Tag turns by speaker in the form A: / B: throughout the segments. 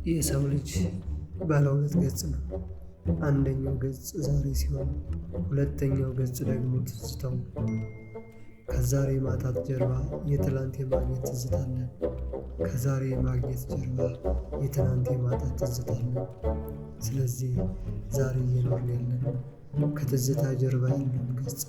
A: የሰው ልጅ ባለ ሁለት ገጽ ነው። አንደኛው ገጽ ዛሬ ሲሆን ሁለተኛው ገጽ ደግሞ ትዝታው። ከዛሬ ማጣት ጀርባ የትላንት የማግኘት ትዝታ አለ። ከዛሬ የማግኘት ጀርባ የትናንት የማጣት ትዝታ አለ። ስለዚህ ዛሬ እየኖርን ያለነው ከትዝታ ጀርባ ያለውን ገጽ።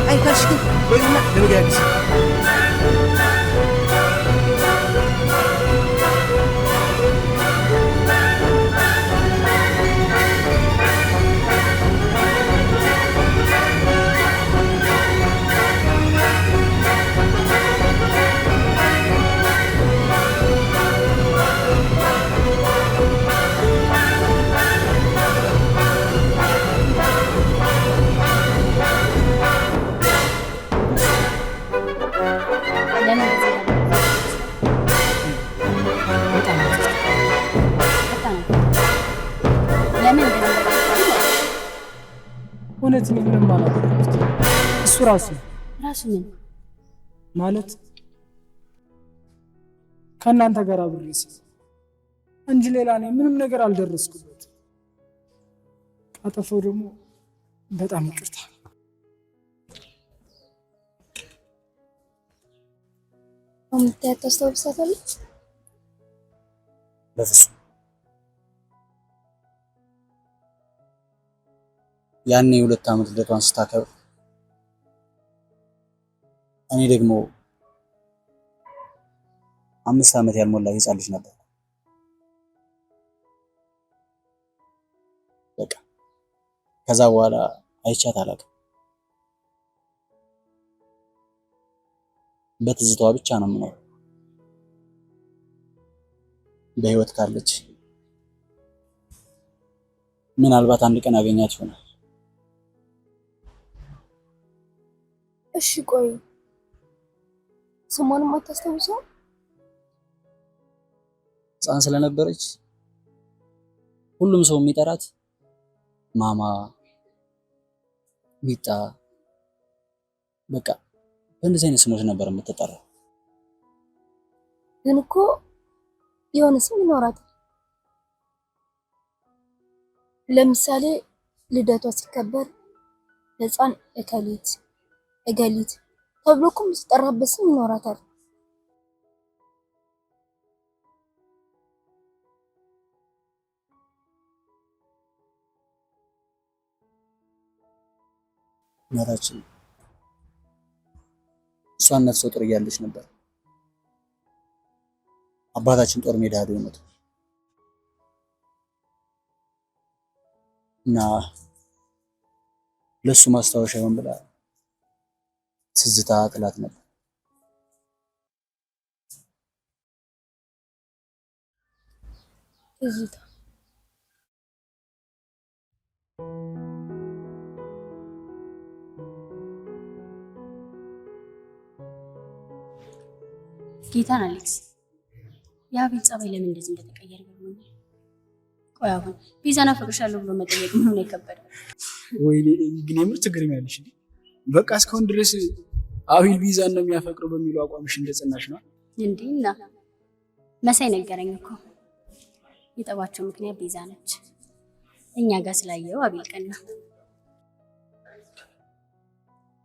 B: Ay kaçtım. Bölümler. Ne geldi?
C: እውነት ምንም ማለት እሱ ራሱ
D: ምን
C: ማለት ከእናንተ ጋር አብሬስ እንጂ ሌላ ነኝ ምንም ነገር አልደረስኩበት። አጠፋው ደግሞ በጣም ይቅርታ።
D: አምጥተህ ታስታውሳታለህ?
E: በፍጹም ያኔ 2 ዓመት ልደቷን ስታከብር እኔ ደግሞ 5 ዓመት ያልሞላ ሕፃን ልጅ ነበር። በቃ ከዛ በኋላ አይቻት አላውቅም። በትዝታዋ ብቻ ነው የምኖረው። በህይወት ካለች ምናልባት አንድ ቀን አገኛት ይሆናል።
D: እሺ ቆይ ስሟንም አታስታውሰው?
E: ሕፃን ስለነበረች ሁሉም ሰው የሚጠራት ማማ፣ ሚጣ፣ በቃ በእንደዚህ አይነት ስሞች ነበር የምትጠራው።
D: ግን እኮ የሆነ ስም ይኖራታል። ለምሳሌ ልደቷ ሲከበር ሕፃን እከሊት እገሊት ተብሎ እኮ የምትጠራበት ስም ይኖራታል።
E: እናታችን እሷን ነፍሰ ጡር እያለች ነበር አባታችን ጦር ሜዳ ሄዶ ሞተ እና ለሱ ማስታወሻ ይሆን ብላ ትዝታ ጥላት ነበር።
D: ትዝታ
F: ጌታን አሌክስ የአቤል ጸባይ ለምን እንደዚህ እንደተቀየረ ገርሞኛል። ቆይ አሁን ቤዛን አፈቅርሻለሁ ብሎ መጠየቅ ምን ነው የከበደው?
C: ወይኔ ግን የምር ትገርሚያለሽ። በቃ እስካሁን ድረስ አቤል ቤዛን ነው የሚያፈቅረው በሚለው አቋምሽ እንደጸናሽ ነው
F: እንዴ? እና መሳይ ነገረኝ እኮ የጠባቸው ምክንያት ቤዛ ነች። እኛ ጋር ስላየው አቤል ቀና።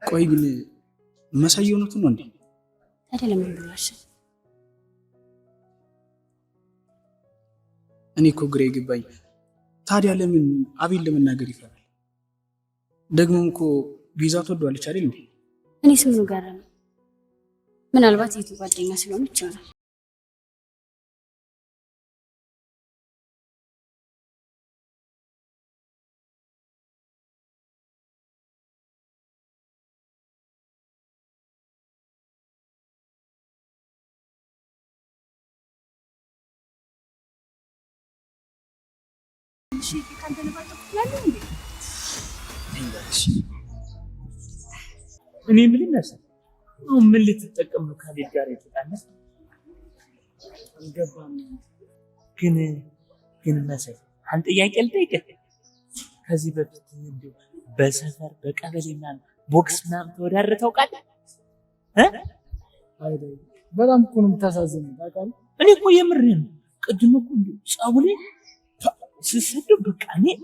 E: ቆይ ግን መሳይ የሆኑትን ነው እንዴ?
F: ታዲያ ለምን ብሏሽ?
E: እኔ እኮ ግራ ይገባኝ። ታዲያ ለምን አቤል ለመናገር ይፈራል? ደግሞም እኮ ቤዛ ትወደዋለች አይደል እንዴ?
F: እኔ ስምኑ ጋር ነው። ምናልባት የቱ ጓደኛ ስለሆነች ይሆናል።
B: እኔ ምን ይመስል አሁን ምን ልትጠቀም ነው ከቤት ጋር የተጣለስ? አልገባም። ግን መሳይ አንተ ጥያቄ ልጠይቅህ። ከዚህ በፊት እንደው በሰፈር በቀበሌ ምናምን ቦክስ ምናምን ተወዳድረህ ታውቃለህ?
C: አይደል? በጣም እኮ ነው የምታሳዝነው ታውቃለህ።
B: እኔ እኮ የምሬን ነው። ቅድም እኮ እንደው ጸቡ ላይ ስሰደው በቃ እኔም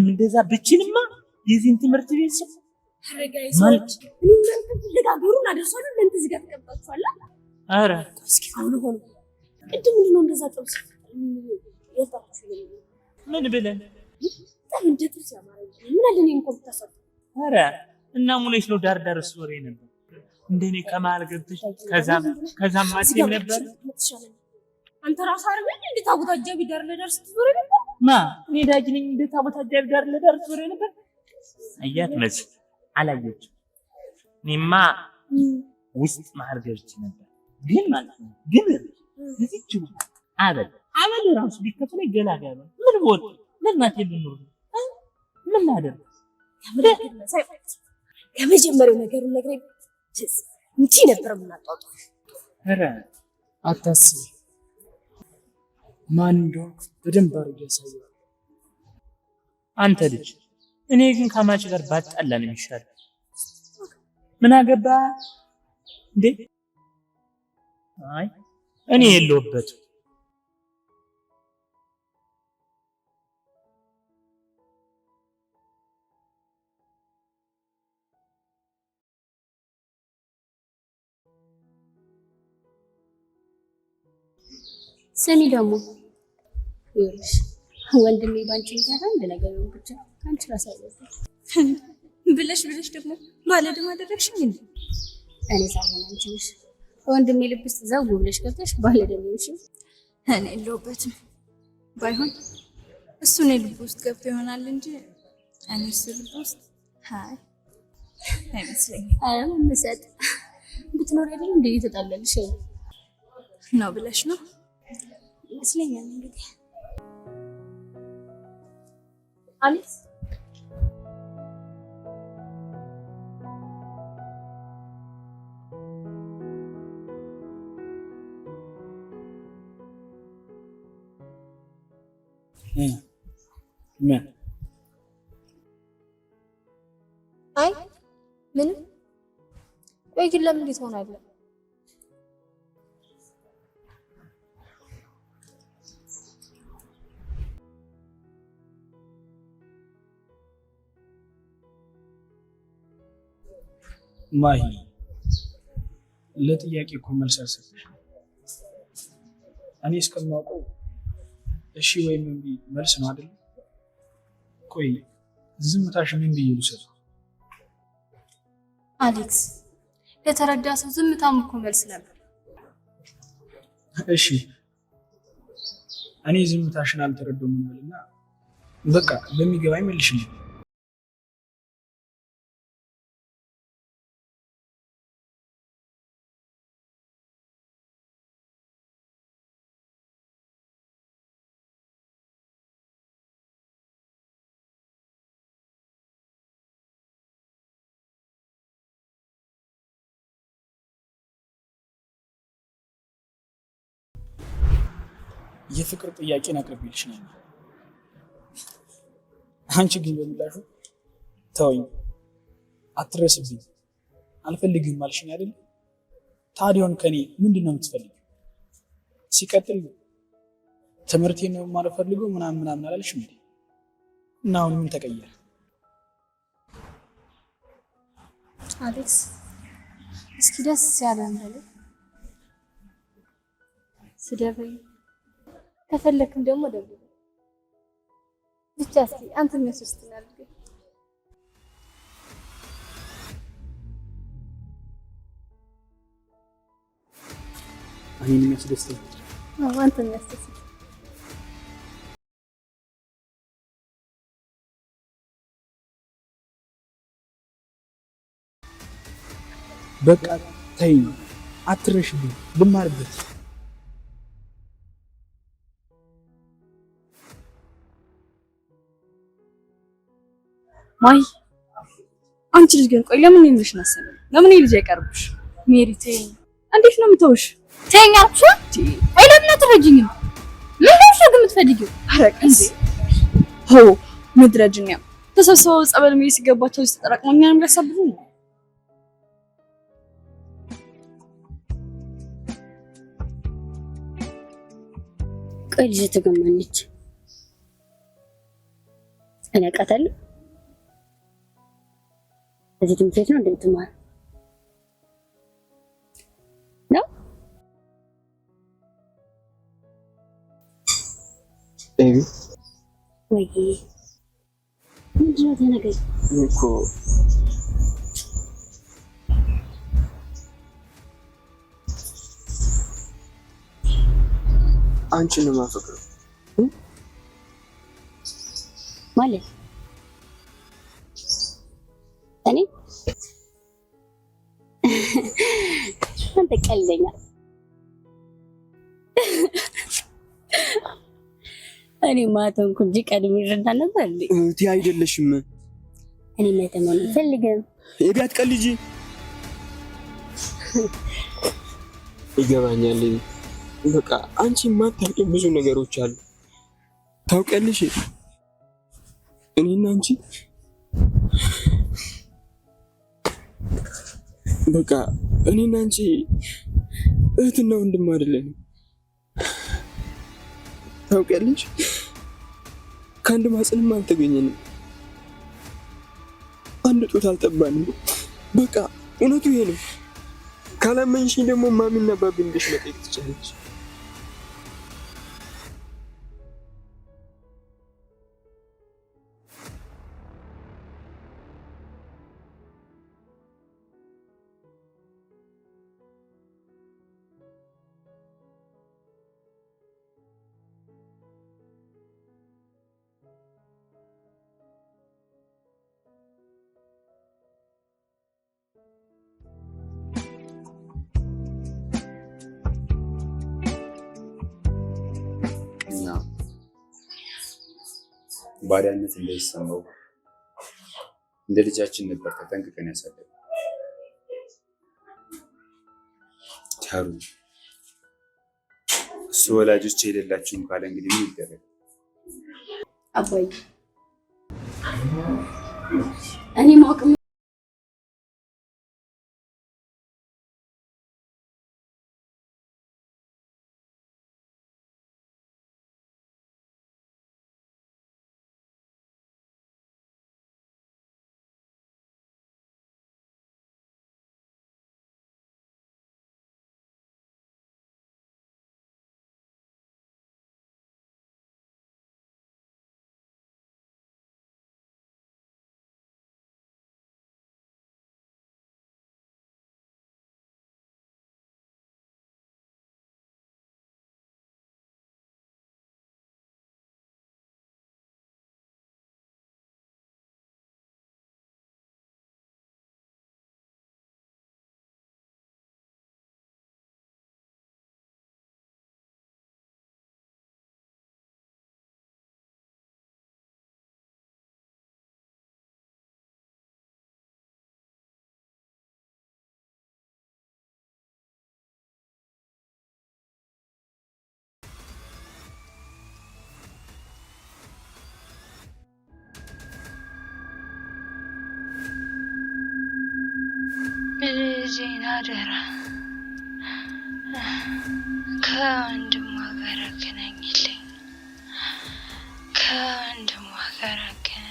B: እንደዛ ብችልማ የዚህን ትምህርት ቤት ሰው
F: አረጋይ ሰዎች እናንተ ልጋገሩን አደርሷል። እናንተ እዚህ ጋር ተቀምጣችኋል።
B: አረ
F: እስኪ አሁን ቅድም ምንድነው እንደዛ ጥብስ የታችሁ
B: ምን ብለን
F: እንዴት ሲያማረኝ ምን አለ እኔን እንኳን ብታሰሩ።
B: አረ እና ሙሌሽ ነው ዳር ዳር ሶሬ ነበር እንደኔ ከመሀል ገብተሽ ከዛም ማጥም ነበር።
F: አንተ ራስህ አይደል እንዴ ታቦት አጃቢ ዳር ለዳር ስትዞር ነበር?
B: ማ እኔ ዳጅ ነኝ እንዴ ታቦት አጃቢ ዳር ለዳር ዞሬ ነበር? አያት መስ አላየችም። እኔማ ውስጥ መሀል ገብቼ ነበር። ግን ማለት ነው ግን እዚች አበል ራሱ ቢከፈለኝ ገላጋይ ነው። ምን ወጥ ለማት የምንኖር ምን ላደርግ
F: ከመጀመሪያው ነገሩን ነግረኝ እንጂ ነበር የምናጣጣው።
B: ኧረ
C: አታስቢ፣ ማን እንደሆንኩ በደንብ አድርጌ ያሳየዋል።
B: አንተ ልጅ እኔ ግን ከማች ጋር ባጣላ ነው የሚሻለው። ምን አገባ እንዴ? አይ እኔ የለሁበትም።
F: ስሚ ደግሞ ይኸውልሽ ወንድሜ ባንቺ ይያታ እንደነገሩ ብቻ አንቺ ራስ አይወጣ
D: ብለሽ ደግሞ ባለደም አደረግሽኝ እንዴ?
F: እኔ ሳይሆን አንቺ ነሽ ወንድሜ ልብስ ዘው ብለሽ ገብተሽ ባለደም ይሽ።
D: እኔ የለሁበትም። ባይሆን እሱ ነው ልብ ውስጥ ገብቶ ይሆናል እንጂ እኔ እሱ ልብ ውስጥ አይመስለኝም።
F: አረ መሰጥ ብትኖር አይደል እንዴ እየተጣለልሽ
D: ነው ብለሽ ነው
F: ይመስለኛል። እንግዲህ አሊስ
E: ምን
D: አይ ምንም። ወይ ግን ለምን ትሆናለህ?
E: ማሂ ለጥያቄ እኮ መልስ አልሰጠሽም። እኔ እስከማውቀው እሺ ወይም እምቢ መልስ ነው አይደል? ቆይ ዝምታሽ ምን ብዬ ልውሰድ?
D: አሌክስ የተረዳ ሰው ዝምታም እኮ መልስ ነበር።
E: እሺ እኔ ዝምታሽን አልተረዳሁም እንበልና በቃ በሚገባኝ መልሽልኝ። የፍቅር ጥያቄን አቅርቤልሽ ነበር። አንቺ ግን በምላሹ ተወኝ፣ አትረስብኝ፣ አልፈልግም አልሽኝ አይደል? ታዲያውን ከኔ ምንድነው የምትፈልጊው? ሲቀጥል ትምህርቴን ነው የማልፈልገው ምናምን አላለሽም እንዴ? እና አሁን ምን ተቀየረ?
D: አሌክስ እስኪ ደስ ያለን በል። ስደበኝ ከፈለክም ደግሞ ደብቅ። ብቻ እስኪ አንተ የሚያስወስትናል ግን
E: እኔን የሚያስደስተኝ
D: አንተ የሚያስደስት
E: በቃ ተይኝ፣ አትረሽብኝ፣ ልማርበት።
G: ማይ አንቺ ልጅ ግን ቆይ ለምን ይልሽ ናሰለ? ለምን ይልሽ አይቀርብሽ? ሜሪ ተይኝ። እንዴት ነው የምተውሽ?
D: ተይኝ አልኩሽ። ቆይ ለምን አትረጂኝም? ለምን ነው የምትፈልጊው?
G: አረቀስ ሆ ምድረጅኛ ተሰብስበው ጸበል ሜሪ ሲገባቸው ተጠራቅመኛ ነው የሚያሳብዱ ነው።
F: ቆይ ልጅ ተገማነች አናቃታለሁ። እዚህ ትምህርት ቤት ነው እንደምትማር ነው?
A: ኤቢ
F: ወይ ምንድን ነው ተነገር
A: እኮ አንቺን ነው የማፈቅረው
F: ማለት እኔ አንተ ቀልደኛ። እኔ ማተንኩ እንጂ ቀድሜ ይረዳ ነበር እንዴ?
A: እህቴ አይደለሽም።
F: እኔ ማተመን ፈልገም
A: ኤቢ አትቀልጂ። ይገባኛል። በቃ አንቺ ማታውቂው ብዙ ነገሮች አሉ። ታውቂያለሽ እኔና አንቺ በቃ እኔና አንቺ እህትና ወንድም አይደለንም። ታውቂያለሽ ከአንድ ማህፀንም አልተገኘንም። አንድ ጡት አልጠባንም። በቃ እውነቱ ይሄ ነው። ካላመንሽኝ ደግሞ ማሚና ባቢ እንደሽ መጠየቅ ትችላለሽ።
H: ባሪያነት እንዳይሰማው እንደ ልጃችን ነበር ተጠንቅቀን ያሳደገ። ታሩ እሱ ወላጆች የሌላችሁም ካለ እንግዲህ ምን ይደረግ?
F: አባይ እኔ ማወቅ
I: ልጄን አደራ ከወንድሟ ጋር አገናኝልኝ፣ ከወንድሟ ጋር አገናኝልኝ።